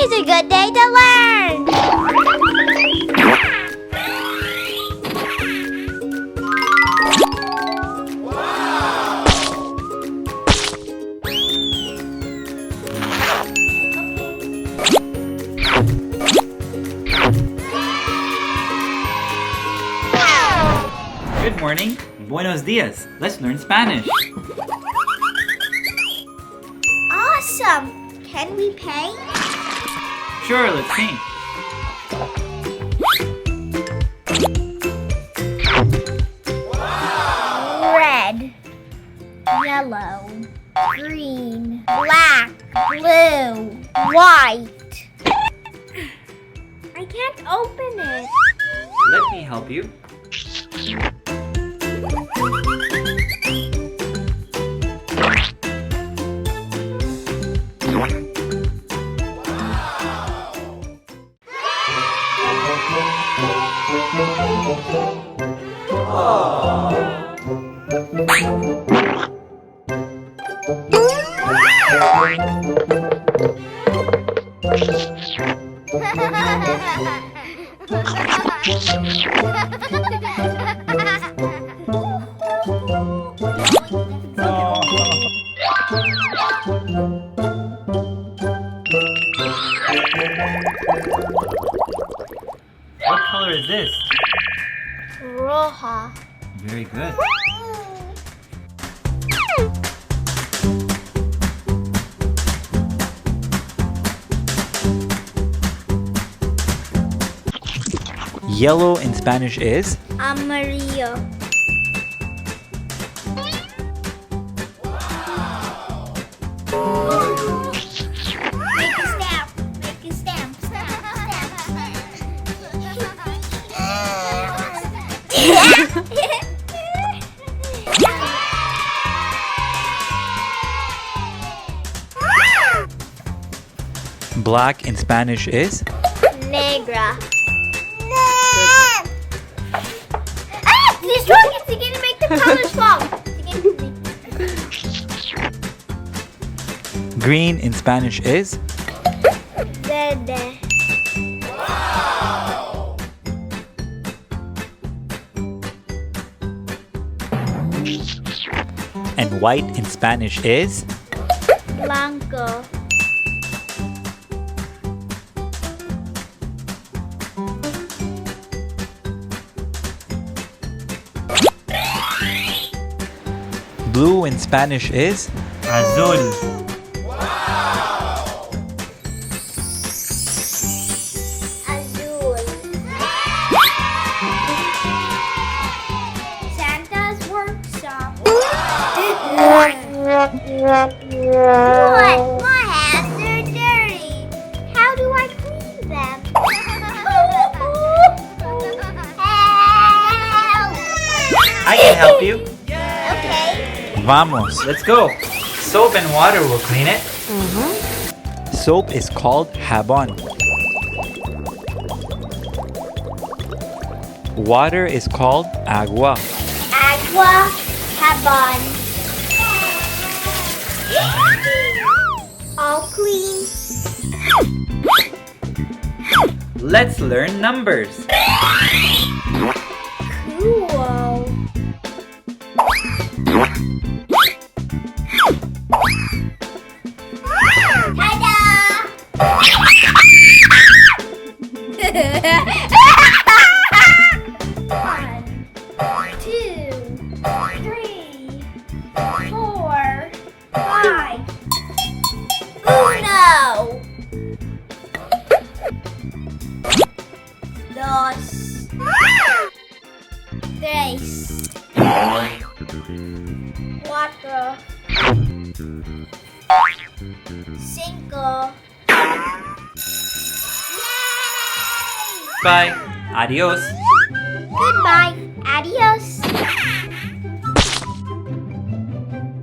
Today's a good day to learn. Good morning. Buenos dias. Let's learn Spanish. Awesome. Can we paint? Sure, let's paint. Red, yellow, green, black, blue, white. I can't open it. Let me help you. What color is this? Roja. Very good. Yellow in Spanish is? Amarillo. Make a stamp. Make a stamp. Black in Spanish is? Negra. This rock is going to make the colors fall. Green in Spanish is? Verde. And white in Spanish is? Blanco. Blue in Spanish is? Azul. Azul. Santa's workshop. What? My hands are dirty. How do I clean them? Help! I can help you. Okay. Vamos. Let's go. Soap and water will clean it. Soap is called jabón. Water is called agua. Agua, jabón. All clean. Let's learn numbers. Cool. Ta-da! 1, 2, 3, 4, 5. Uno. 2, 3, 4, 5. Yay! Bye. Adios. Goodbye. Adios.